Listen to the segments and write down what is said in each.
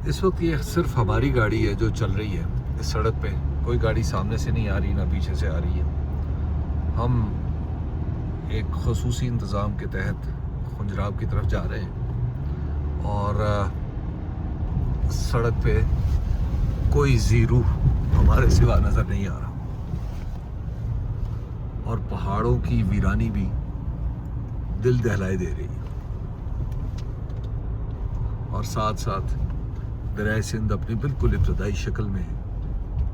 इस वक्त ये सिर्फ हमारी गाड़ी है जो चल रही है इस सड़क पे, कोई गाड़ी सामने से नहीं आ रही ना पीछे से आ रही है। हम एक ख़ुसूसी इंतज़ाम के तहत खुंजराब की तरफ जा रहे हैं और सड़क पे कोई ज़ीरू हमारे सिवा नज़र नहीं आ रहा और पहाड़ों की वीरानी भी दिल दहलाए दे रही है और साथ साथ दरियाए सिंध अपनी बिल्कुल इब्तदाई शक्ल में है,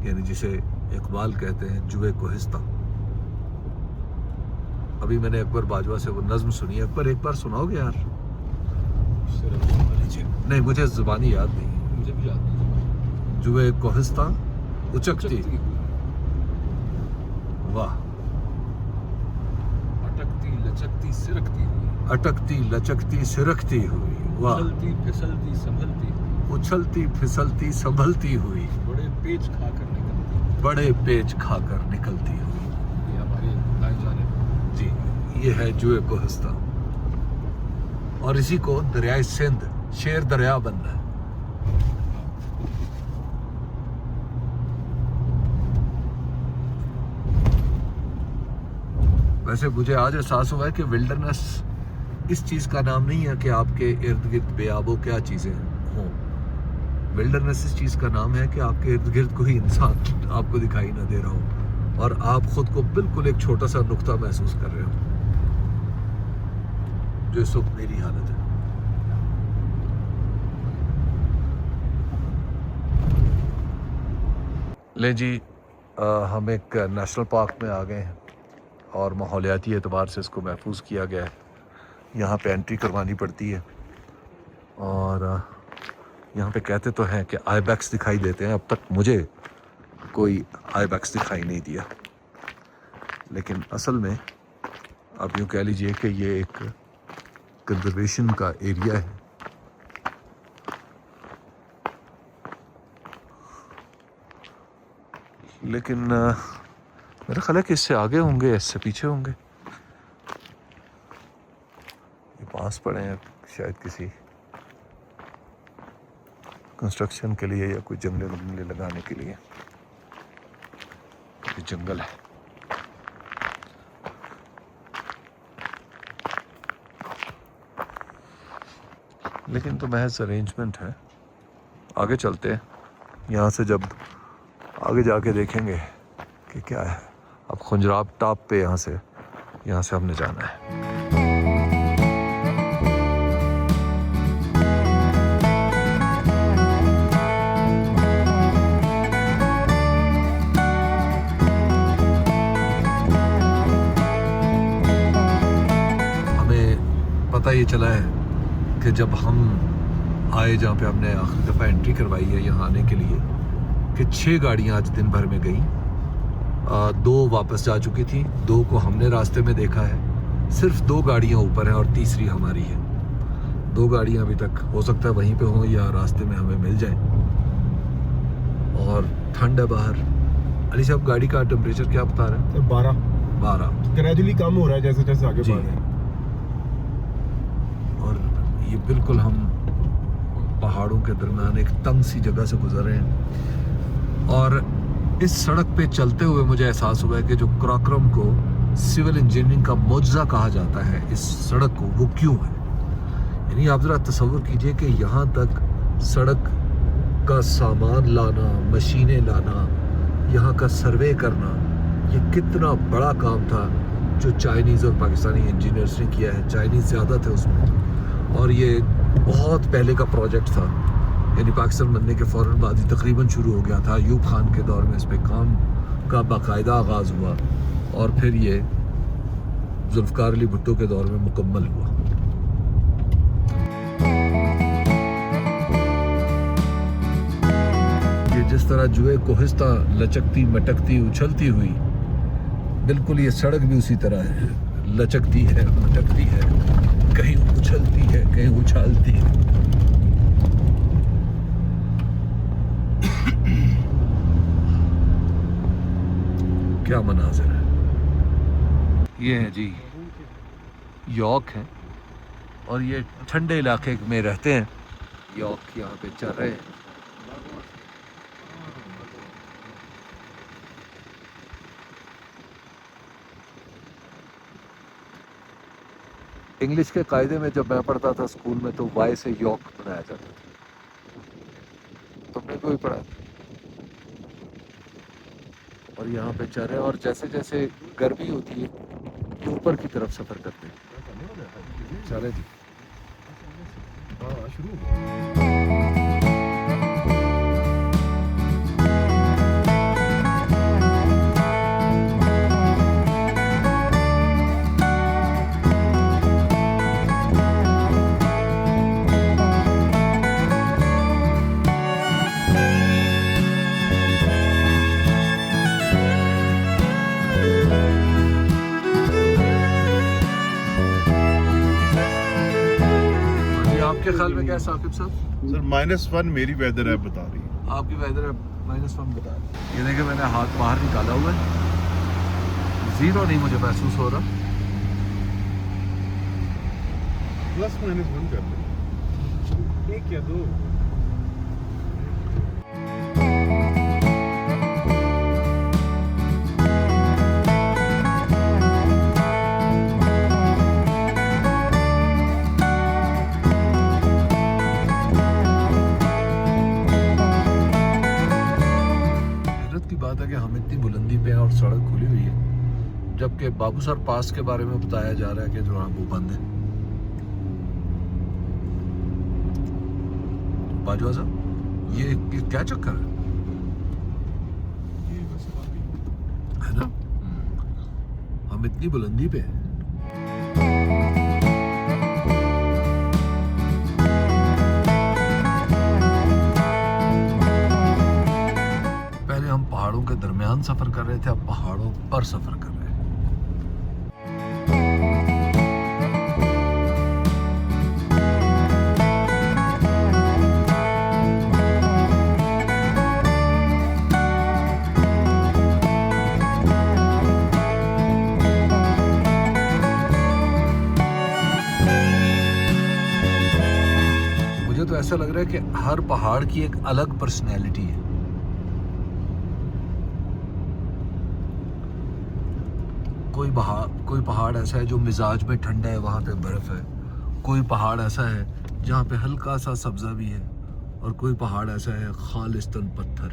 यानी जिसे इकबाल कहते हैं जुए कोहिस्ता। अभी मैंने अकबर बाजवा से वो नज़्म सुनी। अकबर एक बार सुनाओगे यार? नहीं, मुझे ज़ुबानी याद नहीं। मुझे भी याद नहीं। जुए कोहिस्ता उचकती, वाह, अटकती लचकती सिरकती हुई, अटकती लचकती सिरकती हुई, वाह, उछलती फिसलती संभलती, उछलती फिसलती संभलती हुई, बड़े पेच खाकर निकलती, बड़े पेच खाकर निकलती हुई। ये हमारे दाएं जानिब जी, ये है जुए कोहिस्ता और इसी को दरियाए सिंध शेर दरिया बनना है। वैसे मुझे आज एहसास हुआ है कि विल्डरनेस इस चीज़ का नाम नहीं है कि आपके इर्द गिर्द बेआबो क्या चीज़ें हों। विल्डरनेस इस चीज़ का नाम है कि आपके इर्द गिर्द कोई इंसान आपको दिखाई ना दे रहा हो और आप खुद को बिल्कुल एक छोटा सा नुक्ता महसूस कर रहे हो, जो इस वक्त मेरी हालत है। ले जी, हम एक नेशनल पार्क में आ गए हैं और माहौलियाती एतबार से इसको महफूज किया गया है। यहाँ पे एंट्री करवानी पड़ती है और यहाँ पे कहते तो हैं कि आईबैक्स दिखाई देते हैं। अब तक मुझे कोई आईबैक्स दिखाई नहीं दिया, लेकिन असल में आप यूँ कह लीजिए कि ये एक कंजर्वेशन का एरिया है। लेकिन मेरा ख्याल है कि इससे आगे होंगे, इससे पीछे होंगे। ये पास पड़े हैं शायद किसी कंस्ट्रक्शन के लिए या कोई जंगले लगाने के लिए। ये जंगल है। लेकिन तो महज अरेंजमेंट है। आगे चलते हैं, यहाँ से जब आगे जाके देखेंगे कि क्या है। अब खुंजराब टॉप पे यहाँ से हमने जाना है। हमें पता ये चला है कि जब हम आए जहाँ पे हमने आखिरी दफ़ा एंट्री करवाई है यहाँ आने के लिए, कि 6 गाड़ियाँ आज दिन भर में गई। 2 वापस जा चुकी थी, 2 को हमने रास्ते में देखा है। सिर्फ 2 गाड़ियाँ ऊपर हैं और तीसरी हमारी है। 2 गाड़ियाँ अभी तक हो सकता है वहीं पे हों या रास्ते में हमें मिल जाए। और ठंड है बाहर। अली साहब, गाड़ी का टेम्परेचर क्या बता रहे हैं? 12 ग्रेजुअली कम हो रहा है जैसे जैसे आगे बढ़ रहे हैं। और ये बिल्कुल हम पहाड़ों के दरमियान एक तंग सी जगह से गुजर रहे हैं और इस सड़क पे चलते हुए मुझे एहसास हुआ है कि जो कराक्रम को सिविल इंजीनियरिंग का मौजज़ा कहा जाता है इस सड़क को, वो क्यों है। यानी आप ज़रा तसव्वुर कीजिए कि यहाँ तक सड़क का सामान लाना, मशीनें लाना, यहाँ का सर्वे करना, ये कितना बड़ा काम था जो चाइनीज़ और पाकिस्तानी इंजीनियर्स ने किया है। चाइनीज़ ज़्यादा थे उसमें और ये बहुत पहले का प्रोजेक्ट था, यानी पाकिस्तान बनने के फ़ौरन बाद ही तकरीबन शुरू हो गया था। अयूब खान के दौर में इस पे काम का बाकायदा आगाज़ हुआ और फिर ये जुल्फ़कार अली भुट्टो के दौर में मुकम्मल हुआ। ये जिस तरह जुए कोहिस्ता लचकती मटकती उछलती हुई, बिल्कुल ये सड़क भी उसी तरह है, लचकती है, मटकती है, कहीं उछलती है, कहीं उछालती है। क्या मनाज़िर है। ये है जी यॉर्क है और ये ठंडे इलाके में रहते हैं। यॉर्क यहाँ पे चल रहे हैं। इंग्लिश के कायदे में जब मैं पढ़ता था स्कूल में तो वाई से यॉर्क बनाया जाता था। तुमने कोई पढ़ा? और यहाँ पे चढ़े और जैसे जैसे गर्मी होती है ये ऊपर की तरफ सफर करते हैं। चले जी। हाँ शुरू हो आपके ख्याल में क्या है साकिब साहब? सर -1 मेरी वेदर ऐप बता रही है। आपकी वेदर -1 बता रही है। ये देखिए मैंने हाथ बाहर निकाला हुआ है, 0 नहीं मुझे महसूस हो रहा। +-1 कर ले, 1 या 2। बात है कि हम इतनी बुलंदी पे हैं और सड़क खुली हुई है, जबकि बाबूसर पास के बारे में बताया जा रहा है कि जो है वो बंद है। बाजवा साहब ये क्या चक्कर है ना? हम इतनी बुलंदी पे हैं। पहाड़ों के दरमियान सफर कर रहे थे, अब पहाड़ों पर सफर कर रहे हैं। मुझे तो ऐसा लग रहा है कि हर पहाड़ की एक अलग पर्सनैलिटी है। कोई पहाड़ ऐसा है जो मिजाज में ठंडा है, वहाँ पे बर्फ़ है। कोई पहाड़ ऐसा है जहाँ पे हल्का सा सब्ज़ा भी है, और कोई पहाड़ ऐसा है खालिस्तान पत्थर।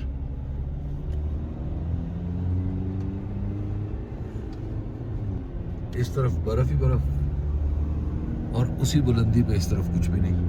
इस तरफ बर्फ़ ही बर्फ़ और उसी बुलंदी पे इस तरफ कुछ भी नहीं।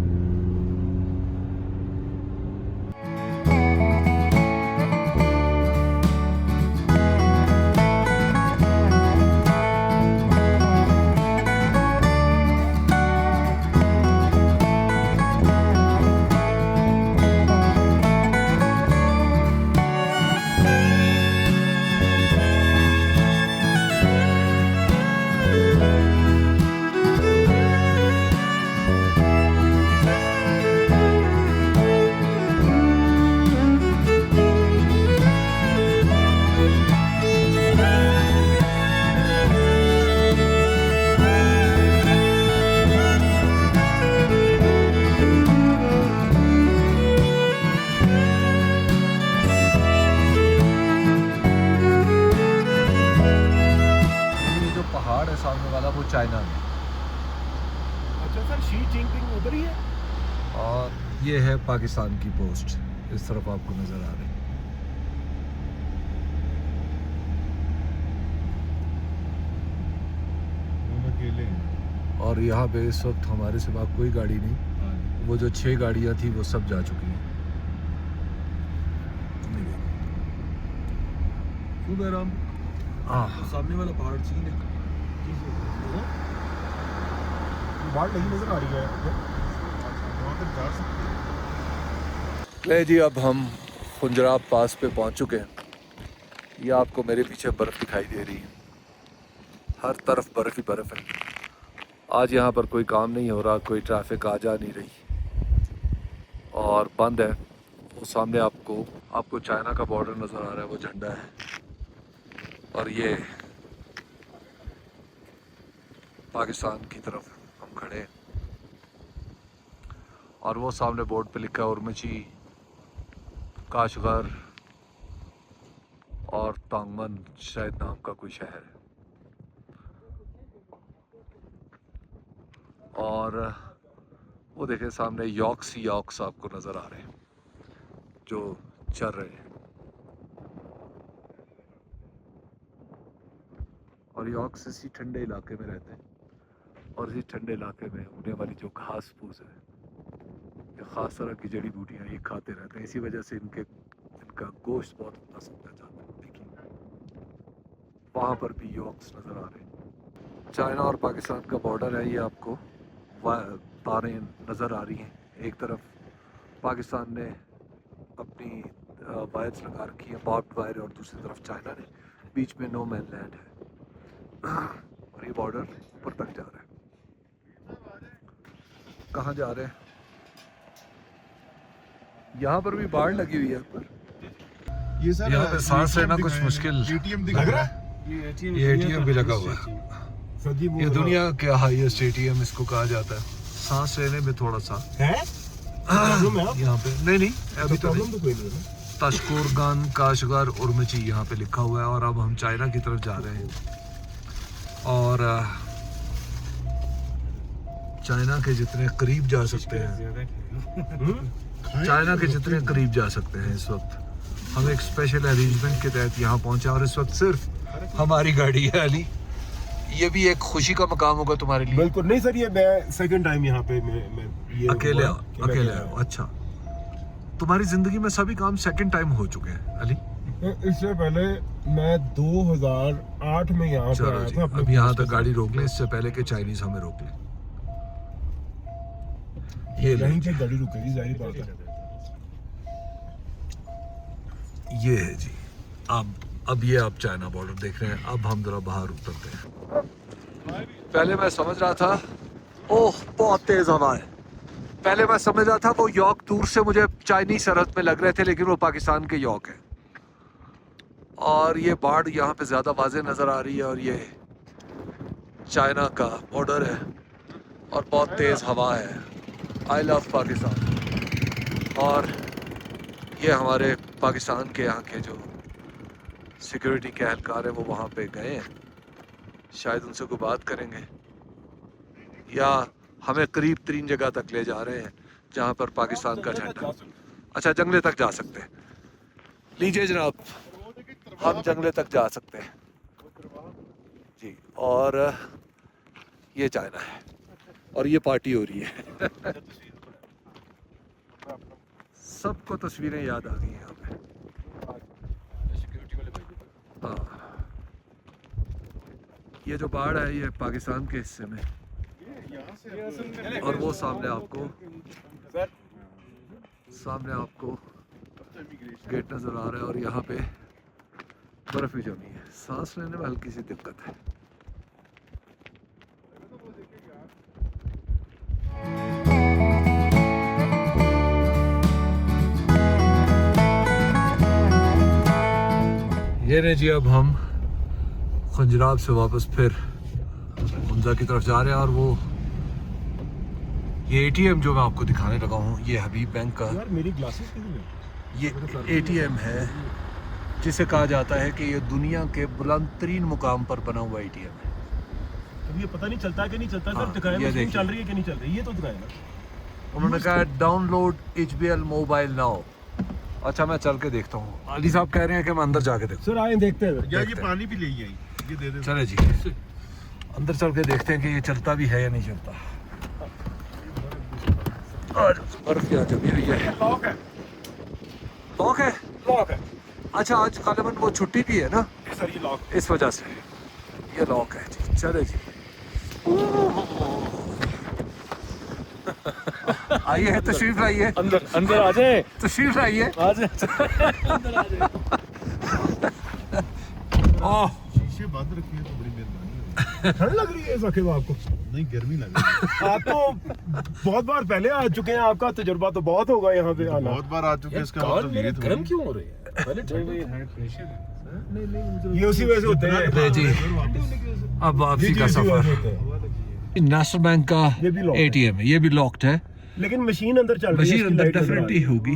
सामने वाला वो चाइना में। अच्छा सर, शी जिनपिंग उधर ही है। और ये है पाकिस्तान की पोस्ट, इस तरफ आपको नजर आ रही है। अकेले और यहाँ पे इस वक्त हमारे सिवा कोई गाड़ी नहीं। वो जो 6 गाड़ियाँ थी वो सब जा चुकी हैं। सामने वाला पहाड़ चीन है। बाढ़ नहीं नजर आ रही है, वहाँ तक जा सकते हैं। ले जी, अब हम खुंजराब पास पे पहुँच चुके हैं। ये आपको मेरे पीछे बर्फ़ दिखाई दे रही है, हर तरफ बर्फ़ ही बर्फ़ है। आज यहाँ पर कोई काम नहीं हो रहा, कोई ट्रैफिक आ जा नहीं रही और बंद है। वो सामने आपको चाइना का बॉर्डर नज़र आ रहा है, वो झंडा है। और ये पाकिस्तान की तरफ हम खड़े हैं और वो सामने बोर्ड पे लिखा है उर्मची, काशगर और तांगमन शायद नाम का कोई शहर है। और वो देखें सामने यॉक्स आपको नज़र आ रहे हैं जो चल रहे हैं। और यॉक्स इसी ठंडे इलाके में रहते हैं और इसी ठंडे इलाके में होने वाली जो घास फूस है, ये ख़ास तरह की जड़ी बूटियाँ ये खाते रहते हैं। इसी वजह से इनका गोश्त बहुत पसंद है जाता है। देखिए वहाँ पर भी यॉक्स नज़र आ रहे हैं। चाइना और पाकिस्तान का बॉर्डर है, ये आपको तारें नज़र आ रही हैं। एक तरफ पाकिस्तान ने अपनी वायर्स लगा रखी है, बार्ब्ड वायर, और दूसरी तरफ चाइना ने, बीच में नो मैन लैंड है और ये बॉर्डर ऊपर तक जा रहा है। कहाँ जा रहे हैं? यहाँ पर भी बाढ़ लगी हुई है पर ये सर यहाँ पे सांस लेना कुछ मुश्किल एटीएम दिख रहा है। ये एटीएम भी लगा हुआ है। ये दुनिया का हाईएस्ट एटीएम इसको कहा जाता है। सांस लेने में थोड़ा सा है यहाँ पे नहीं अभी तो प्रॉब्लम नहीं। तो कोई नहीं है। ताशकोरगान काशगार उर्मची यहाँ पे लिखा हुआ है और अब हम चाइना की तरफ जा रहे हैं। और चाइना के जितने करीब जा सकते हैं, चाइना के जितने करीब जा सकते हैं इस वक्त हम एक स्पेशल अरेंजमेंट के तहत यहाँ पहुंचे और इस वक्त सिर्फ हमारी गाड़ी है। अली, ये भी एक खुशी का मकाम होगा तुम्हारे लिए। बिल्कुल नहीं सर, ये मैं सेकंड टाइम यहाँ पे मैं ये अकेले आओ। अच्छा, तुम्हारी जिंदगी में सभी काम सेकंड टाइम हो चुके हैं अली? इससे पहले मैं 2008 में यहाँ पे आया था। अब यहाँ तक गाड़ी रोक लें इससे पहले कि चाइनीज हमें रोक लें। ये यहीं पे गाड़ी रुकेगी, जाहिर बात है। ये है जी। अब ये आप चाइना बॉर्डर देख रहे हैं। अब हम जरा बाहर उतरते हैं। पहले मैं समझ रहा था, ओह बहुत तेज हवा है। पहले मैं समझ रहा था वो यॉक दूर से मुझे चाइनीज सरहद में लग रहे थे, लेकिन वो पाकिस्तान के यॉक है। और ये बाढ़ यहाँ पे ज़्यादा वाज़े नज़र आ रही है और ये चाइना का बॉर्डर है और बहुत तेज़ हवा है। I love Pakistan. और ये हमारे पाकिस्तान के यहाँ के जो सिक्योरिटी के एहलकार हैं वो वहाँ पे गए हैं, शायद उनसे कोई बात करेंगे या हमें करीब 3 जगह तक ले जा रहे हैं जहाँ पर पाकिस्तान का झंडा। अच्छा, जंगले तक जा सकते हैं। लीजिए जनाब, हम जंगले तक जा सकते हैं जी। और ये चाइना है और ये पार्टी हो रही है। सबको तस्वीरें याद आ गई यहाँ पे। हाँ, ये जो बाढ़ है ये पाकिस्तान के हिस्से में, और वो सामने आपको गेट नजर आ रहा है और यहाँ पे बर्फ भी जमी है। सांस लेने में हल्की सी दिक्कत है। ये ने जी, अब हम खंजराब से वापस फिर हमजा की तरफ जा रहे हैं। और वो ये एटीएम जो मैं आपको दिखाने लगा हूँ, ये हबीब बैंक का यार मेरी ग्लासेस किधर ये एटीएम है, जिसे कहा जाता है कि ये दुनिया के बुलंद तरीन मुकाम पर बना हुआ एटीएम है। अब ये पता नहीं चलता कि नहीं चलता सर, हाँ, दिखाया ये मशीन देखिए। चल रही है कि नहीं चल रही, ये तो दिखाया ना। उन्होंने कहा डाउनलोड HBL मोबाइल नाउ। अच्छा, मैं चल के देखता हूँ। अली साहब कह रहे हैं कि मैं अंदर जाके देखूँ। सर आए देखते हैं। यार ये पानी भी ले आई, ये दे दे। चले जी, अंदर चल के देखते हैं कि ये चलता भी है या नहीं चलता। और बर्फ क्या जमी हुई है। लॉक है, लॉक है। लॉक है अच्छा, आज कालेमन वो छुट्टी भी है ना, सर, ये लॉक। इस वजह से ये लॉक है जी। चले जी, आइए तशरीफ लाइए, अंदर आ जाए, तशरीफ लाइए। आ जाए अंदर आ जाए। ओह, शीशे बंद रखिए तो बड़ी मेहरबानी। ठंड लग रही है साकिब आपको? नहीं, गर्मी लग रही है। आप तो बहुत बार पहले आ चुके हैं, आपका तजुर्बा तो बहुत होगा यहाँ पे आना। बहुत बार आ चुके हैं, इसका मतलब ये गर्म क्यों हो रही है? पहले ये उसी वजह से होते हैं जी। अब वापसी का सफर। नेशनल बैंक का ये भी locked है। एटीएम है, ये भी लॉक्ड है। लेकिन मशीन अंदर चल रही है, मशीन अंदर डेफिनेटली होगी,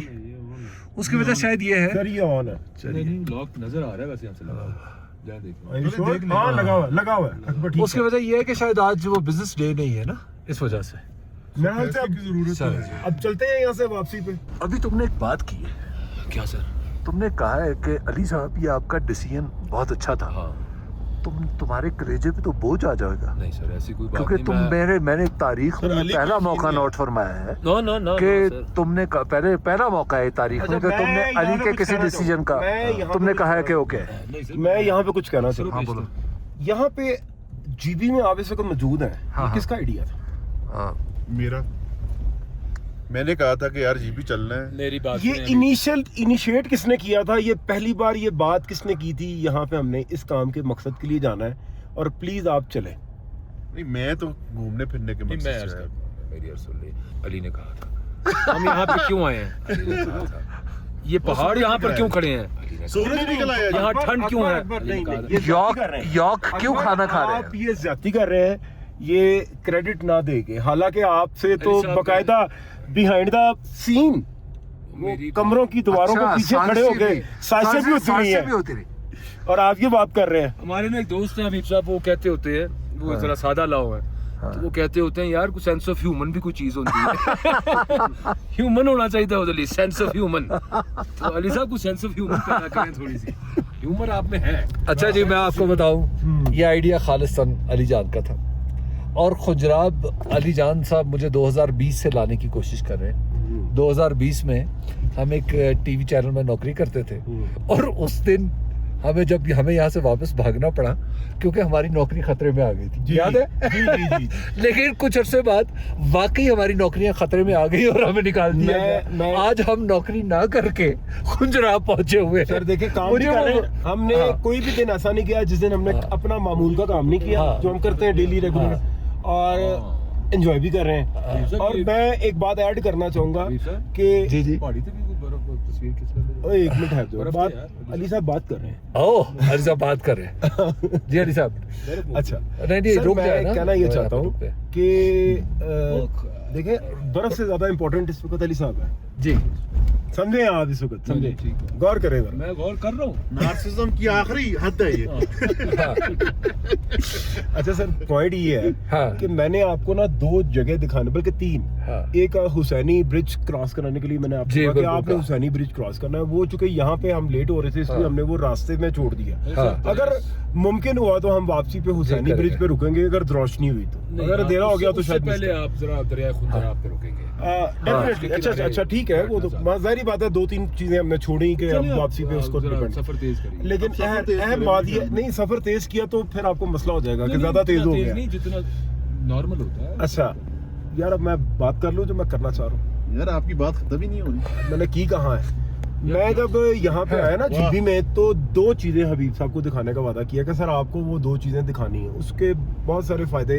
उसकी वजह शायद ये है। सर ये ऑन है। चलिए, लॉक नजर आ रहा है वैसे यहाँ से लगा हाँ लगा हुआ है, लगा हुआ है। उसकी वजह ये है कि शायद आज वो बिजनेस डे नहीं है ना इस वजह से। मेरे ख्याल से की जरूरत सर, है। अब चलते हैं यहाँ से वापसी पे। अभी तुमने एक बात की है, क्या सर? तुमने कहा है कि अली साहब ये आपका डिसीजन बहुत अच्छा था। हाँ तुम्हारे कलेजे पे तो बोझ आ जाएगा, नहीं सर, ऐसी कोई बात क्योंकि नहीं। मैंने तारीख सर, में अली पहला की मौका चीज़ नोट फरमाया है नो कि तुमने पहला मौका है तारीख में कि मैं तुमने यहाँ अली पे के कुछ किसी कहना डिसीजन का चाहूँ। मैं यहाँ तुमने पे कहा है कुछ कि ओके। नहीं सर, मैं यहाँ पे कुछ कहना चलो चाहूँ। बोलो। यहाँ पे जीबी में आप इस वक्त मौजूद हैं, हाँ, ये हाँ। किसका आइडिया था? हाँ, मेरा, मैंने कहा था कि यार जीबी चलना है। मेरी बात ये सुनिए अभी। इनिशिएट किसने किया था? ये पहली बार ये बात किसने की थी? यहाँ पे हमने इस काम के मकसद के लिए जाना है और प्लीज आप चले। नहीं, मैं तो घूमने फिरने के नहीं, मकसद मैं से अर्ज आया। करता हूँ, मेरी अर्ज सुन ली। अली ने कहा था हम यहाँ पे क्यों आए हैं, अली ने कहा था ये पहाड़ यहाँ पर क्यों खड़े हैं, अली ने कहा। सूरज निकल आया। यहाँ अकबर, ठंड क्यों है? अकबर, अली ने नहीं, कहा नहीं, था। ये ज्यादती कर रहे हैं। यॉक क्यों अकबर, खाना खा रहे आप हैं? ये ज्यादती कर रहे हैं, ये क्रेडिट ना देके, हालांकि आपसे तो अली साहब, बकायदा बिहाइंड द सीन मेरी कमरों की दीवारों अच्छा, के पीछे खड़े हो गए, साजिशें भी होती रही साजिशें भी हैं होती रही। और आप ये बात कर रहे हैं। हमारे ना एक दोस्त है हबीब साहब, वो कहते होते हैं, वो हाँ। जरा सादा लाओ है, तो वो कहते होते हैं यार कुछ सेंस ऑफ ह्यूमन भी कोई चीज होती है। ह्यूमन होना चाहिए था अली, सेंस ऑफ ह्यूमन। तो अली साहब कुछ सेंस ऑफ ह्यूमन पैदा करें, थोड़ी सी ह्यूमर आप में है। अच्छा जी, मैं आपको बताऊं, ये आइडिया खालिस्तान अली जान का था और खुजराब अली जान साहब मुझे 2020 से लाने की कोशिश कर रहे हैं। 2020 में हम एक टीवी चैनल में नौकरी करते थे और उस दिन हमें यहाँ से वापस भागना पड़ा क्योंकि हमारी नौकरी खतरे में आ गई थी, याद है? जी, जी, जी। लेकिन कुछ अरसे बाद वाकई हमारी नौकरियां खतरे में आ गई और हमें निकाल दिया मैं- गया। आज हम नौकरी ना करके खुजराब पहुंचे हुए हैं। सर देखिए, काम मुझे नहीं कर रहे वो- हैं। हमने हाँ। कोई भी दिन ऐसा नहीं किया जिस दिन हमने हाँ। अपना मामूल का काम नहीं किया, हाँ। जो हम करते हैं डेली रेगुलर, और एंजॉय भी कर रहे हैं। और मैं एक बात ऐड करना चाहूंगा अली साहब, कि जी जी। पहाड़ी पे भी कोई बर्फ और तस्वीर खींचने लगे। ओए, एक मिनट है, जो बर्फ बात तो यार, अली साहब बात कर रहे हैं। ओह, अली साहब बात कर रहे हैं। जी अली साहब। बर्फ में अच्छा, नहीं सर, रुक मैं जाए ना। कहना ये चाहता हूँ रुक पे। कि देखिए, बर्फ से ज्यादा इम्पोर्टेंट इस वक्त अली साहब है। जी समझे आप इस वक्त? समझे? ठीक है। गौर करें जरा। मैं गौर कर रहा हूँ। नार्सिसिज्म की आखिरी हद है ये। हाँ, अच्छा सर, पॉइंट ये है हाँ। कि मैंने आपको ना 2 जगह दिखाने, बल्कि 3। हाँ। एक हुसैनी ब्रिज क्रॉस कराने के लिए मैंने आपको जी, कहा कि बिल्कुल आपने कहा। हुसैनी ब्रिज क्रॉस करना है। वो चूंकि यहाँ पे हम लेट हो रहे थे, इसलिए हाँ। हमने वो रास्ते में छोड़ दिया। हाँ। अगर मुमकिन हुआ तो हम वापसी पे हुसैनी करेंगे। ब्रिज पे रुकेंगे, अगर रोशनी हुई तो। नहीं, अगर आप अंधेरा हो गया तो उससे शायद पहले आप जरा दरिया खुंजराब पे रुकेंगे। डेफिनेटली। अच्छा अच्छा, ठीक है, वो तो जाहिर बात है, 2-3 चीजें हमने छोड़ी कि अब वापसी पे उसको डिपेंड। सफर तेज करिए। लेकिन सफर तेज अहम करें, बात ये नहीं, सफर तेज किया तो फिर आपको मसला हो जाएगा कि नहीं, ज्यादा तेज इतना हो गया। नहीं, जितना नॉर्मल होता है। अच्छा यार, अब मैं बात कर लूं जो मैं करना चाह रहा हूँ। यार आपकी बात खत्म ही नहीं हो रही। मैंने की कहाँ है? मैं जब यहाँ पे आया ना जीबी में, तो 2 चीजें हबीब साहब को दिखाने का वादा किया कि सर आपको वो 2 चीजें दिखानी है। उसके बहुत सारे फायदे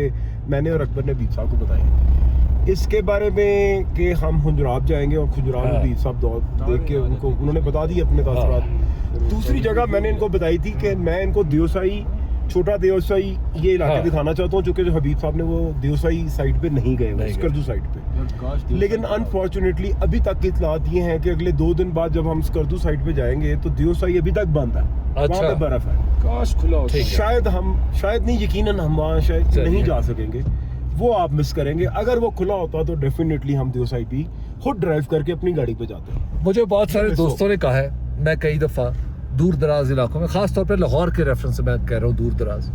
मैंने और अकबर ने हबीब साहब को बताए। इसके बारे में कि हम खुजराब जाएंगे और खुजराब में हाँ। हबीब साहब देख के उन्होंने बता दी अपने तासुरात। दूसरी जगह मैंने इनको बताई थी कि मैं इनको देवसाई, छोटा देवसाई ये इलाके हाँ। दिखाना चाहता हूँ, चूंकि जो हबीब साहब ने वो देवसाई साइड पे नहीं गए, नहीं स्कर्दू साइड पे। यार, काश देव लेकिन साहब- अनफॉर्चुनेटली अभी तक की इतलात ये हैं कि अगले 2 दिन बाद जब हम स्कर्दू साइड पे जाएंगे तो देवसाई अभी तक बंद है। अच्छा। वहाँ पे बर्फ है। काश खुला होता। ठीक है। शायद नहीं, यकीनन हम वहाँ शायद चलिए। नहीं जा सकेंगे। वो आप मिस करेंगे। अगर वो खुला होता तो डेफिनेटली हम देवसाई भी खुद ड्राइव करके अपनी गाड़ी पे जाते हैं। मुझे बहुत सारे देखो। दोस्तों ने कहा है, मैं कई दफ़ा दूर दराज इलाकों में, ख़ास तौर पे लाहौर के रेफरेंस से मैं कह रहा हूँ, दूर दराज,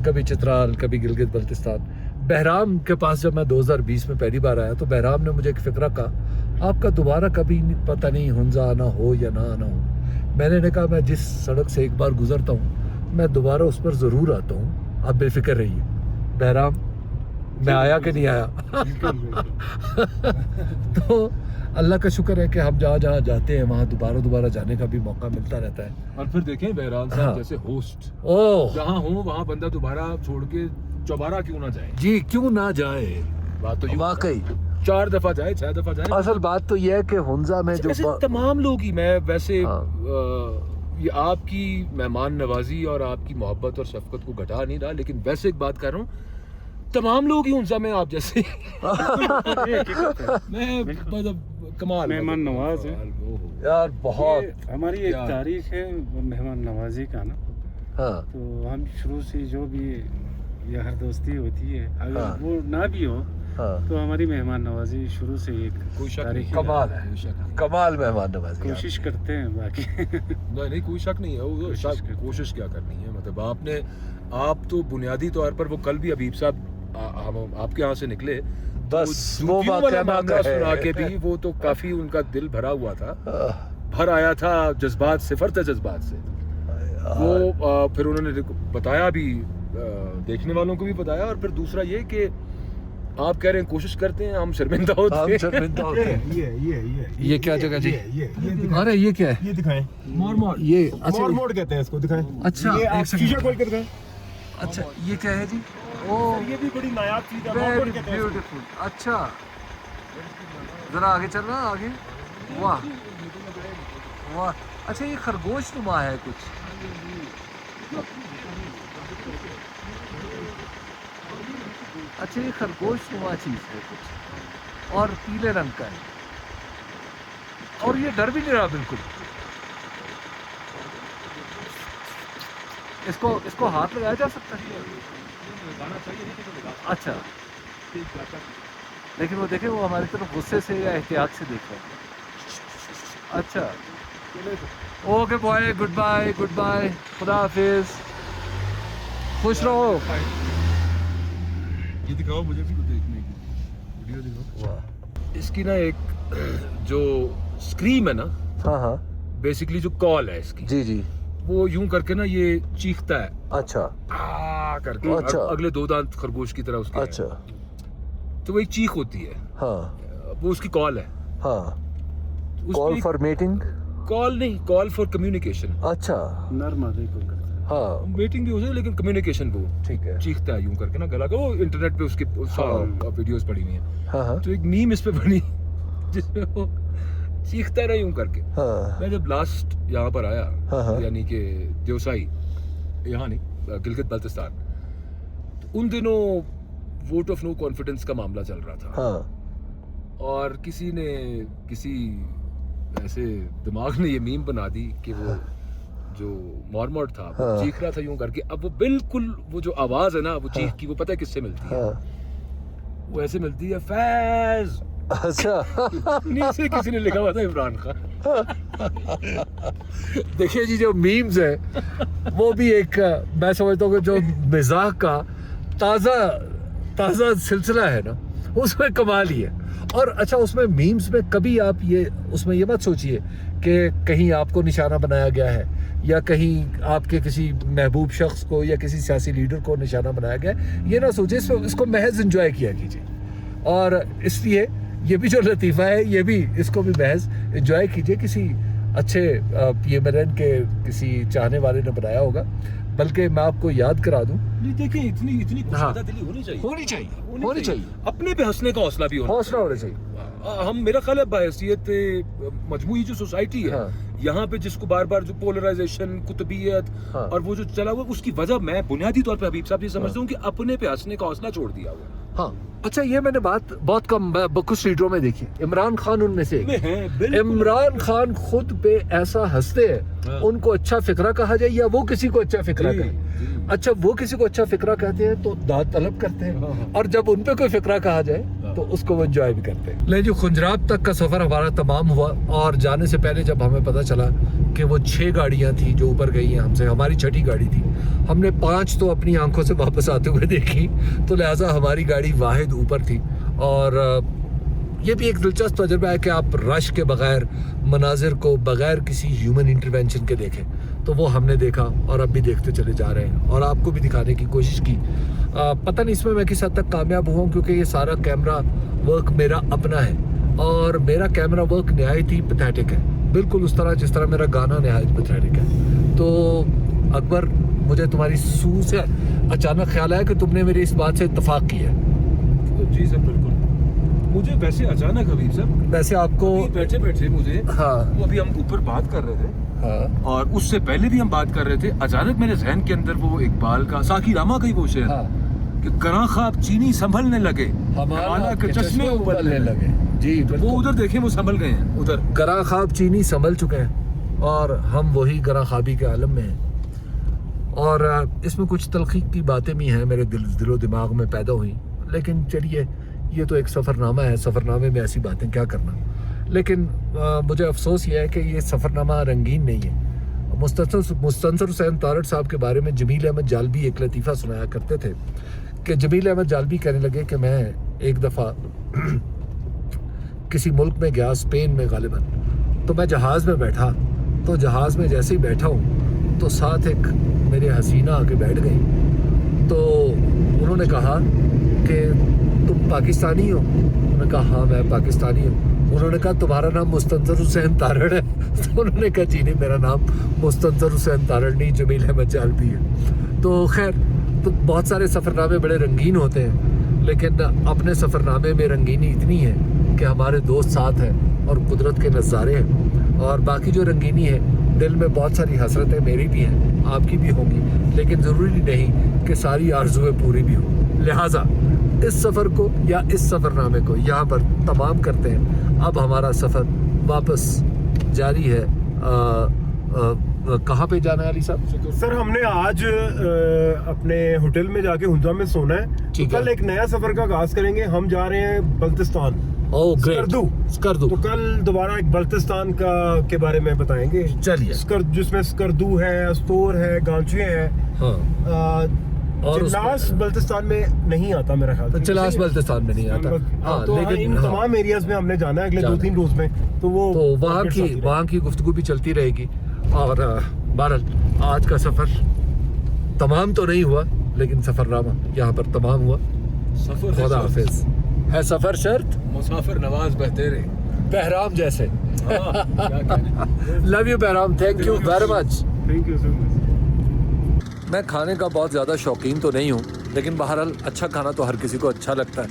कभी चित्राल, कभी गिलगित बल्तिस्तान, बहराम के पास जब मैं 2020 में पहली बार आया तो बहराम ने मुझे एक फ़िक्रा कहा, आपका दोबारा कभी पता नहीं हुंजा आना हो या ना आना हो। मैंने कहा मैं जिस सड़क से एक बार गुजरता हूँ मैं दोबारा उस पर ज़रूर आता हूँ, आप बेफिक्र रहिए। बहराम मैं आया कि नहीं आया। तो अल्लाह का शुक्र है कि हम जहाँ जहाँ जाते हैं वहाँ दोबारा जाने का भी मौका मिलता रहता है। और फिर देखें बहराल साहब हाँ। जैसे होस्ट, ओह जहाँ हो वहाँ बंदा दोबारा छोड़ के चौबारा क्यों ना जाए। जी, क्यों ना जाए, बात तो यूं- वाकई 4 दफा जाए, 6 दफा जाए। असल बात तो यह है कि हुंजा में जो वैसे तमाम लोग ही, मैं वैसे हाँ। ये आपकी मेहमान नवाजी और आपकी मोहब्बत और शफकत को घटा नहीं रहा, लेकिन वैसे एक बात कर रहा हूँ, तमाम लोग ही उनसा में आप जैसे मैं मतलब कमाल मेहमान नवाज है। ओहो। यार बहुत ये हमारी एक क्या? तारीख है मेहमान नवाजी का ना, हाँ तो हम शुरू से जो भी ये हर दोस्ती होती है, अगर हाँ। वो ना भी हो हाँ। तो हमारी मेहमान नवाजी शुरू से ही एक कोई शक नहीं तारीख है। कमाल है। कोई शक नहीं। कमाल मेहमान नवाजी है। कोशिश करते हैं बाकी नहीं कोई शक नहीं है वो कोशिश करते हैं। कोशिश क्या करनी है मतलब आप तो बुनियादी तौर पर वो कल भी हबीब साहब हम आपके यहाँ से निकले बस तो वो जूतियों वाक़या वाला मामला है। सुना के भी वो तो काफी उनका दिल भरा हुआ था, आह, भर आया था जज्बात से, फर था जज्बात से। वो फिर उन्होंने बताया भी, देखने वालों को भी बताया, और फिर दूसरा ये कि आप कह रहे हैं कोशिश करते हैं, हम शर्मिंदा होते हम हैं। शर्मिंदा होते हैं। ये क्या जगह जी? ये अरे ये क्या है? ये दिखाएं। ये अच्छा मोड़ मोड़ कहते हैं इसको, दिखाएं। अच्छा, ये एक आप सेकंड। शीशा खोल के दिखाएं। अच्छा ये क्या है जी? ओ ये भी बड़ी नायाब चीज है, मोड़ वेरी मोड़ कहते हैं इसको। ब्यूटीफुल। अच्छा जरा आगे चलना, आगे। वाह वाह, अच्छा ये खरगोश नुमा है कुछ। अच्छा ये खरगोश नुमा चीज है कुछ, और पीले रंग का है, और ये डर भी नहीं रहा बिल्कुल। इसको हाथ लगाया जा सकता है? अच्छा, लेकिन वो देखे, वो हमारी तरफ गुस्से से या एहतियात से देख रहे हैं। अच्छा okay bye, good bye, good bye, खुदा हाफिज, खुश रहो। ये दिखाओ मुझे भी देखने की वीडियो दिखाओ। वाह, इसकी ना एक जो स्क्रीम है ना, हाँ हाँ, बेसिकली जो कॉल है इसकी, जी जी, वो यूं करके ना ये चीखता है अच्छा आ करके, अच्छा। अगले दो दांत खरगोश की तरह उसके हैं। अच्छा, तो वो एक चीख होती है, हाँ वो उसकी कॉल है। हाँ, कॉल फॉर मीटिंग। कॉल नहीं, कॉल फॉर कम्युनिकेशन। अच्छा, नर मादे को करते हैं। हाँ मीटिंग भी हो जाए लेकिन कम्युनिकेशन वो ठीक है, चीखता है यूं करके ना गला का। वो इंटरनेट पे उसकी वीडियोस पड़ी हुई हैं। हाँ हाँ तो एक मीम इस पे बनी जिसमें वो चीखता रहा यूं करके। हाँ मैं जब लास्ट यहाँ पर आया, हाँ। यानी कि देवसाई, यहाँ नहीं, गिलगित बाल्टिस्तान, तो उन दिनों वोट ऑफ नो कॉन्फिडेंस का मामला चल रहा था। हाँ, और किसी ऐसे दिमाग ने ये मीम बना दी कि वो जो मॉर्मॉट था वो हाँ। चीख रहा था यूं करके। अब वो बिल्कुल वो जो आवाज है ना, वो चीख की, वो पता है किससे मिलती है? हाँ, वो ऐसे मिलती है, फैज। अच्छा नीचे किसी ने लिखा हुआ था इमरान खान। देखिए जी, जो मीम्स है वो भी एक, मैं समझता हूँ कि जो मिजाक का ताज़ा सिलसिला है ना, उसमें कमाल ही है। और अच्छा, उसमें मीम्स में कभी आप उसमें ये मत सोचिए कि कहीं आपको निशाना बनाया गया है, या कहीं आपके किसी महबूब शख्स को या किसी सियासी लीडर को निशाना बनाया गया है। ये ना सोचिए, इसको महज एंजॉय किया कीजिए। और इसलिए ये भी जो लतीफ़ा है, ये भी इसको भी महज एंजॉय कीजिए। किसी अच्छे पीएमएलएन के किसी चाहने वाले ने बनाया होगा। बल्कि मैं आपको याद करा दूं, नहीं देखिए, इतनी हाँ। दिली होनी चाहिए, होनी चाहिए, अपने पे हंसने का हौसला भी होना हौसला होना चाहिए। हम, मेरा ख्याल है बहैसियत मजमूई जो सोसाइटी है, हाँ। यहाँ पे जिसको बार बार जो पोलराइजेशन, कुतबियत, हाँ। और वो जो चला हुआ, उसकी वजह मैं बुनियादी तौर पे हबीब साहब ये समझता हूँ कि अपने पे हंसने का हौसला छोड़ दिया हुआ हाँ, अच्छा, ये मैंने बात बहुत कम कुछ लीडरों में देखी। इमरान खान उनमें से एक है। है। बिल्कुल। इमरान खान खुद पे ऐसा हंसते हैं, हाँ। उनको अच्छा फिक्रा कहा जाए या वो किसी को अच्छा फिक्रा जी, कहे। जी। अच्छा, वो किसी को अच्छा फिक्रा कहते हैं तो दाद तलब करते हैं, हाँ। और जब उन पे कोई फिक्रा कहा जाए तो उसको वो एंजॉय भी करते हैं। ले जो खुंजराब तक का सफर हमारा तमाम हुआ, और जाने से पहले जब हमें पता चला कि वो 6 गाड़ियां थी जो ऊपर गई हैं हमसे, हमारी छठी गाड़ी थी। हमने 5 तो अपनी आंखों से वापस आते हुए देखी, तो लिहाजा हमारी गाड़ी वाहिद ऊपर थी। और ये भी एक दिलचस्प तजुर्बा है कि आप रश के बगैर मनाजिर को बगैर किसी ह्यूमन इंटरवेंशन के देखें। तो वो हमने देखा और अब भी देखते चले जा रहे हैं, और आपको भी दिखाने की कोशिश की। पता नहीं इसमें मैं किस हद तक कामयाब हुआ हूं, क्योंकि ये सारा कैमरा वर्क मेरा अपना है, और मेरा कैमरा वर्क नहायत ही पैथेटिक है, बिल्कुल उस तरह जिस तरह मेरा गाना नहायत पैथेटिक है। तो अकबर, मुझे तुम्हारी सू से अचानक ख्याल आया कि तुमने मेरी इस बात से इत्तफाक की है। जी सर, बिल्कुल। मुझे वैसे अचानक हबीब साहब, वैसे आपको, बैठे बैठे मुझे, हाँ वो अभी हम ऊपर बात कर रहे थे, हाँ और उससे पहले भी हम बात कर रहे थे, अचानक मेरे जहन के अंदर वो इकबाल का, साकी रामा का ही वो शेर, हाँ, कि करा ख्वाब चीनी संभलने लगे, हमारा के चश्मे उबलने लगे। जी वो बिल्कुल। उधर देखे, वो संभल गए हैं उधर। गरा ख्वाब चीनी संभल चुके हैं, और हम वही गरा ख्वाबी के आलम में हैं। और इसमें कुछ तलखी की बातें भी हैं, मेरे दिलो दिमाग में पैदा हुई। लेकिन चलिए, ये तो एक सफ़रनामा है, सफ़रनामे में ऐसी बातें क्या करना। लेकिन मुझे अफसोस ये है कि ये सफ़रनामा रंगीन नहीं है। मुस्तंसर हुसैन तारड़ साहब के बारे में जमील अहमद जालबी एक लतीफ़ा सुनाया करते थे कि जमील अहमद जालबी कहने लगे कि मैं एक दफ़ा किसी मुल्क में गया, स्पेन में गालिबन, तो मैं जहाज़ में बैठा, तो जहाज़ में जैसे ही बैठा हूँ तो साथ एक मेरी हसीना आके बैठ गई। तो उन्होंने कहा कि तुम पाकिस्तानी हो? उन्होंने कहा हाँ मैं पाकिस्तानी हूँ। उन्होंने कहा तुम्हारा नाम मुस्तंसर हुसैन तारड़ है? तो उन्होंने कहा जी नहीं, मेरा नाम मुस्तंसर हुसैन तारड़ नहीं, जमील अहमद जालबी है। तो खैर, तो बहुत सारे सफ़रनामे बड़े रंगीन होते हैं, लेकिन अपने सफ़रनामे में रंगीनी इतनी है कि हमारे दोस्त साथ हैं और कुदरत के नज़ारे हैं, और बाकी जो रंगीनी है, दिल में बहुत सारी हसरतें मेरी भी हैं, आपकी भी होंगी, लेकिन ज़रूरी नहीं कि सारी आरज़ुएं पूरी भी हों। लिहाजा इस सफ़र को या इस सफ़रनामे को यहाँ पर तमाम करते हैं। अब हमारा सफ़र वापस जारी है। कहाँ पे जाना है अली साहब? सर हमने आज अपने होटल में जाके हुंजा में सोना है। ठीक तो है। कल एक नया सफर का आगाज करेंगे। हम जा रहे हैं बल्तिस्तान, ओह ग्रेट, स्कर्दू। तो कल दोबारा एक बल्तिस्तान के बारे में बताएंगे। चलिए। जिसमें स्कर्दू है, अस्तोर है, गांचुए हैं। हाँ, और चिल्लास बल्तिस्तान में नहीं आता मेरा ख्याल से। चिल्लास बल्तिस्तान में नहीं आता। हाँ, तो लेकिन इन तमाम एरियाज में हमने जाना है अगले 2-3 रोज में। तो वो वहाँ की गुफ्तगू भी चलती रहेगी। और बहरहाल आज का सफ़र तमाम तो नहीं हुआ, लेकिन सफ़रनामा यहाँ पर तमाम हुआ। सफर खुदा हाफिज। है सफ़र शर्त, मुसाफिर नवाज बहते रहे। बहराम जैसे। हाँ, क्या कहने। Love you Bahram, thank you very much. Thank you so much. मैं खाने का बहुत ज़्यादा शौकीन तो नहीं हूँ, लेकिन बहरहाल अच्छा खाना तो हर किसी को अच्छा लगता है,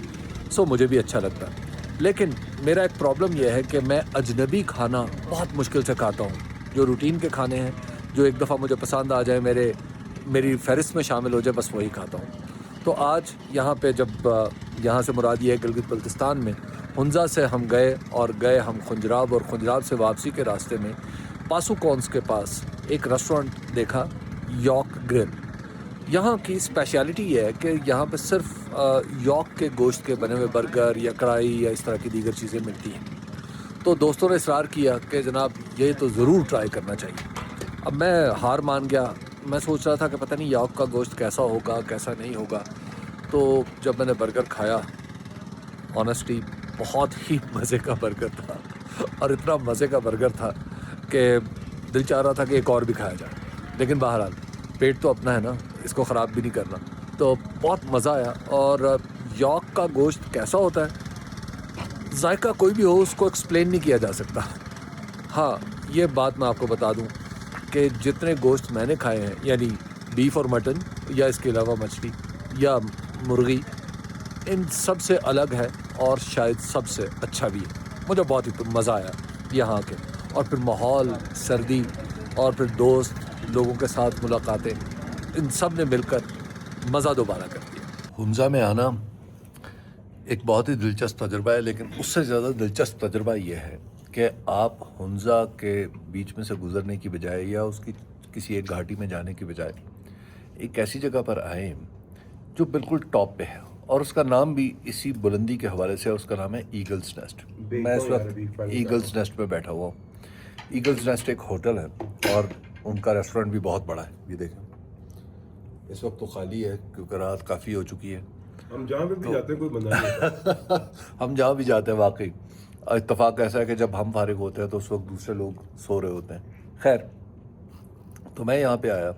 सो मुझे भी अच्छा लगता है। लेकिन मेरा एक प्रॉब्लम यह है कि मैं अजनबी खाना बहुत मुश्किल से खाता हूँ। जो रूटीन के खाने हैं, जो एक दफ़ा मुझे पसंद आ जाए, मेरी फहरिस्त में शामिल हो जाए, बस वही खाता हूँ। तो आज यहाँ पे जब यहाँ से मुराद ये है गिलगित बल्तिस्तान में हुंजा से हम गए हम खुंजराब, और खुंजराब से वापसी के रास्ते में पासुकॉन्स के पास एक रेस्टोरेंट देखा, यॉर्क ग्रिल। यहाँ की स्पेशलिटी ये है कि यहाँ पे सिर्फ यॉर्क के गोश्त के बने हुए बर्गर या कढ़ाई या इस तरह की दीगर चीज़ें मिलती हैं। तो दोस्तों ने इसरार किया कि जनाब ये तो ज़रूर ट्राई करना चाहिए। अब मैं हार मान गया। मैं सोच रहा था कि पता नहीं यॉर्क का गोश्त कैसा होगा, कैसा नहीं होगा। तो जब मैंने बर्गर खाया, ऑनेस्टली बहुत ही मज़े का बर्गर था, और इतना मज़े का बर्गर था कि दिल चाह रहा था कि एक और भी खाया जाए। लेकिन बहरहाल पेट तो अपना है ना, इसको ख़राब भी नहीं करना। तो बहुत मज़ा आया। और यॉर्क का गोश्त कैसा होता है, जायका कोई भी हो उसको एक्सप्लेन नहीं किया जा सकता। हाँ, ये बात मैं आपको बता दूं कि जितने गोश्त मैंने खाए हैं, यानी बीफ और मटन या इसके अलावा मछली या मुर्गी, इन सब से अलग है और शायद सबसे अच्छा भी है। मुझे बहुत ही मज़ा आया यहाँ के। और फिर माहौल, सर्दी, और फिर दोस्त लोगों के साथ मुलाकातें, इन सब ने मिलकर मज़ा दोबारा कर दिया। हुंजा में आना एक बहुत ही दिलचस्प तजुर्बा है, लेकिन उससे ज़्यादा दिलचस्प तजुर्बा ये है कि आप हुंजा के बीच में से गुज़रने की बजाय या उसकी किसी एक घाटी में जाने की बजाय एक ऐसी जगह पर आए जो बिल्कुल टॉप पे है, और उसका नाम भी इसी बुलंदी के हवाले से है। उसका नाम है ईगल्स नेस्ट। मैं इस वक्त ईगल्स नेस्ट पे बैठा हुआ हूँ। ईगल्स नेस्ट एक होटल है और उनका रेस्टोरेंट भी बहुत बड़ा है। ये देखें, इस वक्त तो खाली है क्योंकि रात काफ़ी हो चुकी है। हम जहाँ पे भी जाते हैं कोई बंदा नहीं हम जहाँ भी जाते हैं, वाकई इत्तेफाक ऐसा है कि जब हम फारिग होते हैं तो उस वक्त दूसरे लोग सो रहे होते हैं। खैर, तो मैं यहाँ पे आया,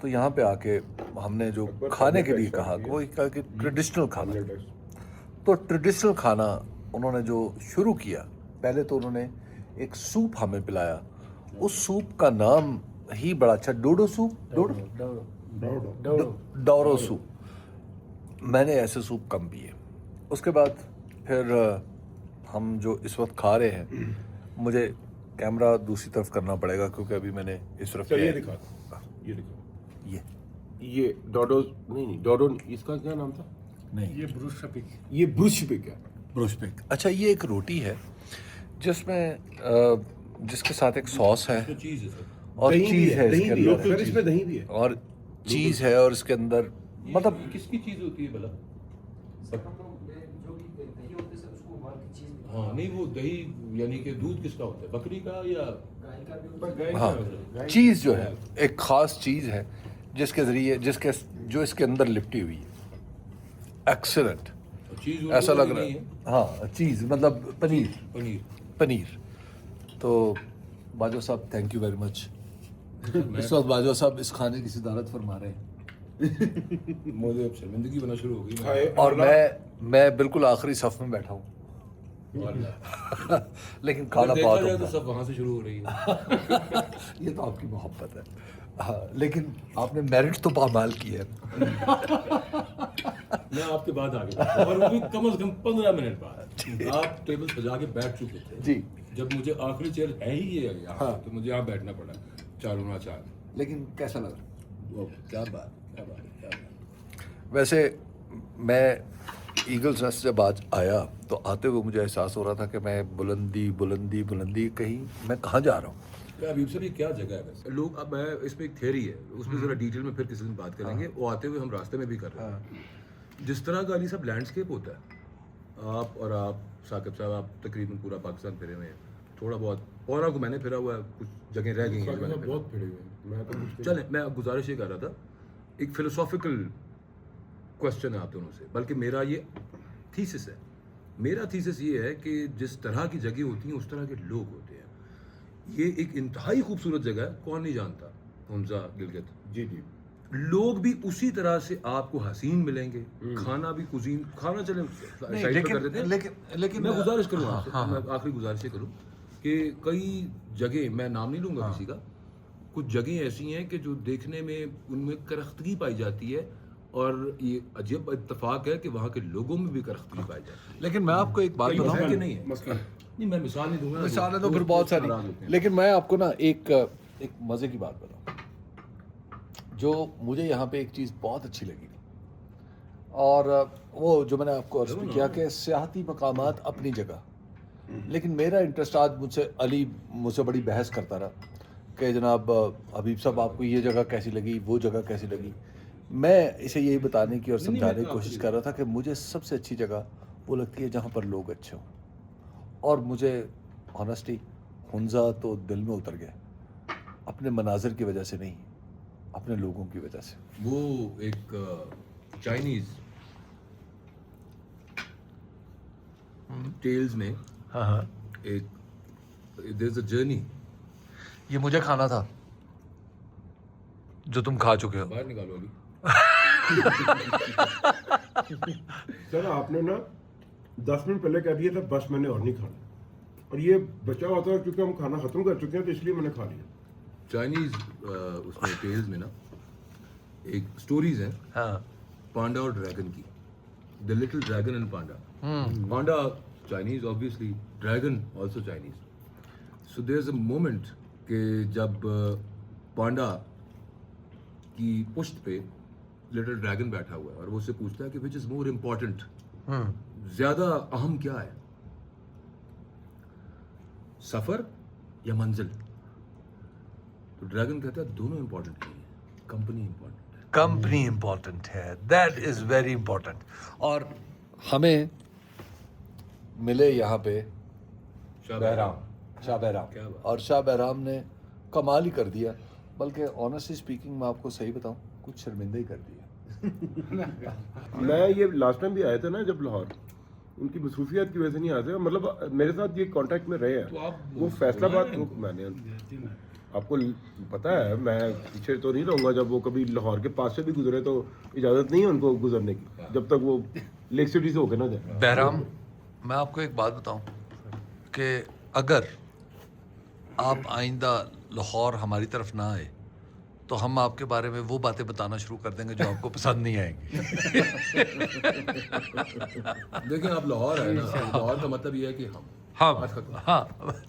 तो यहाँ पे आके हमने जो खाने के लिए कहा, वो कहा कि ट्रेडिशनल खाना। तो ट्रेडिशनल खाना उन्होंने जो शुरू किया, पहले तो उन्होंने एक सूप हमें पिलाया। उस सूप का नाम ही बड़ा अच्छा, डोडो सूप, डोरो सूप। मैंने ऐसे सूप कम पिए। उसके बाद फिर हम जो इस वक्त खा रहे हैं, मुझे कैमरा दूसरी तरफ करना पड़ेगा क्योंकि अभी मैंने इस तरफ ये दिखा, ये डोडो नहीं, डोडो इसका क्या नाम था? नहीं, ये ब्रूश शपीक। ये ब्रूश पिक है। ब्रोशपिक। अच्छा, ये एक रोटी है जिसमें जिसके साथ एक सॉस है और चीज़ है इसके अंदर, फिर इसमें दही भी है और चीज़ है, और इसके अंदर मतलब किसकी चीज होती है भला? हाँ नहीं वो दही यानी कि दूध किसका होता है, बकरी का या हाँ, चीज़ जो है एक ख़ास चीज़ है जिसके ज़रिए जो इसके अंदर लिपटी हुई है। एक्सीलेंट, चीज़ ऐसा लग रहा है। हाँ, चीज़ मतलब पनीर। पनीर तो बाजवा साहब थैंक यू वेरी मच। इस वक्त बाजवा साहब इस खाने की सिदारत फरमा रहे हैं मुझे अब शर्मिंदगी बना शुरू हो गई। और मैं बिल्कुल आखिरी सफ में बैठा हूँ लेकिन खाना देखा बहुत जाए तो उम्दा। सब वहाँ से शुरू हो रही है। ये तो आपकी मोहब्बत है। हाँ, लेकिन आपने मेरिट तो पामाल की है। मैं आपके बाद आ गया और वो भी कम से कम 15 मिनट बाद आप टेबल सजा के बैठ चुके थे जी। जब मुझे आखिरी चेयर है ही ये यहाँ हाँ। तो मुझे यहाँ बैठना पड़ा चारों ना चार। लेकिन कैसा लगा? वो क्या बात। वैसे मैं ईगल्स नेस्ट जब आज आया तो आते हुए मुझे एहसास हो रहा था कि मैं बुलंदी कहीं मैं कहाँ जा रहा हूँ। अभी सर ये क्या जगह है वैसे लोग अब मैं इसमें एक थ्योरी है उसमें जरा डिटेल में फिर किसी दिन बात करेंगे। वो आते हुए हम रास्ते में भी कर रहे हैं जिस तरह का अली साहब लैंडस्केप होता है। आप साकिब साहब आप तकरीबन पूरा पाकिस्तान फिरे हुए हैं, थोड़ा बहुत और को मैंने फिरा हुआ है, कुछ जगह रह गई हैं बहुत फिरे हुए हैं। चलें मैं गुजारिश ये कर रहा था, एक फिलोसॉफिकल क्वेश्चन है आप दोनों से, बल्कि मेरा ये थीसिस है। मेरा थीसिस ये है कि जिस तरह की जगह होती हैं उस तरह के लोग होते हैं। ये एक इंतहाई खूबसूरत जगह है, कौन नहीं जानता हमजा गिलगित। जी जी लोग भी उसी तरह से आपको हसीन मिलेंगे, खाना भी कुजीन खाना चले साइड पे कर देते हैं। लेकिन मैं गुजारिश करूँ आपसे, मैं आखिरी गुजारिश ये करूँ कि कई जगह मैं नाम नहीं लूँगा किसी का, कुछ जगह ऐसी हैं कि जो देखने में उनमें करख्तगी पाई जाती है और ये अजीब इत्तेफाक है कि वहाँ के लोगों में भी करख्तगी पाई जाती है। लेकिन मैं आपको एक बात कई है बताऊं। कि नहीं है नहीं मैं मिसाल नहीं दूंगा, मिसाल है तो फिर बहुत सारी, लेकिन मैं आपको ना एक मज़े की बात बताऊं जो मुझे यहाँ पे एक चीज़ बहुत अच्छी लगी और वो जो मैंने आपको अर्ज़ भी किया कि सियाहती मकामात अपनी जगह, लेकिन मेरा इंटरेस्ट आज अली मुझसे बड़ी बहस करता रहा कि जनाब हबीब साहब आपको ये जगह कैसी लगी, वो जगह कैसी लगी। मैं इसे यही बताने की और समझाने की कोशिश कर रहा था कि मुझे सबसे अच्छी जगह वो लगती है जहाँ पर लोग अच्छे हों, और मुझे ऑनेस्टली हुंजा तो दिल में उतर गया, अपने मनाजिर की वजह से नहीं, अपने लोगों की वजह से। वो एक चाइनीज टेल्स में हाँ, एक देयर इज अ जर्नी। ये मुझे खाना था जो तुम खा चुके हो। बाहर निकालो अभी। सर आपने ना 10 मिनट पहले कह दिया था बस मैंने और नहीं खाना, और ये बचा होता है क्योंकि हम खाना खत्म कर चुके हैं तो इसलिए मैंने खा लिया। चाइनीज उसमें टेल्स में ना एक स्टोरीज हैं हाँ, पांडा और ड्रैगन की, the little dragon and panda. Panda Chinese obviously, dragon also Chinese. So there is a moment कि जब पांडा की पुश्त पे लिटिल ड्रैगन बैठा हुआ है और वो उससे पूछता है कि विच इज मोर इम्पोर्टेंट, ज्यादा अहम क्या है, सफर या मंजिल? तो ड्रैगन कहता है दोनों इंपॉर्टेंट नहीं है, कंपनी इंपॉर्टेंट है। कंपनी इंपॉर्टेंट है, दैट इज वेरी इंपॉर्टेंट। और हमें मिले यहाँ पे शाह बहराम, क्या बात। और शाह बहराम ने कमाल ही कर दिया, बल्कि ऑनेस्टली स्पीकिंग मैं आपको सही बताऊं कुछ शर्मिंदा ही कर दिया। मैं ये लास्ट टाइम भी आए थे ना जब लाहौर, उनकी मसरूफियत की वजह से नहीं आते, मतलब मेरे साथ ये कांटेक्ट में रहे तो हैं। आप वो फैसलाबाद बुलाएं को मैंने आपको पता है, मैं पीछे तो नहीं रहूँगा, जब वो कभी लाहौर के पास से भी गुजरे तो इजाज़त नहीं है उनको गुजरने की जब तक वो लेक सिटी से होकर ना जाए। बहराम, मैं आपको एक बात बताऊं कि अगर आप आइंदा लाहौर हमारी तरफ ना आए तो हम आपके बारे में वो बातें बताना शुरू कर देंगे जो आपको पसंद नहीं आएंगी। देखिए आप लाहौर है ना, लाहौर का मतलब ये है कि हम हाँ,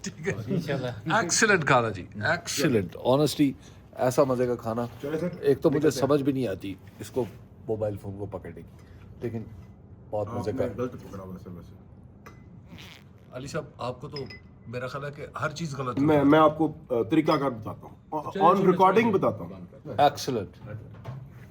ठीक है। एक्सीलेंट खाना जी, एक्सीलेंट। ऑनेस्टली ऐसा मज़े का खाना, चले सर, एक तो मुझे समझ भी नहीं आती इसको मोबाइल फ़ोन को पकड़ने की, लेकिन बहुत मज़े का। गलत पकड़ा वैसे अली साहब आपको तो मेरा ख्याल है कि हर चीज़ गलत मैं आपको तरीकाकार बताता हूँ, ऑन रिकॉर्डिंग बताता हूँ। एक्सीलेंट।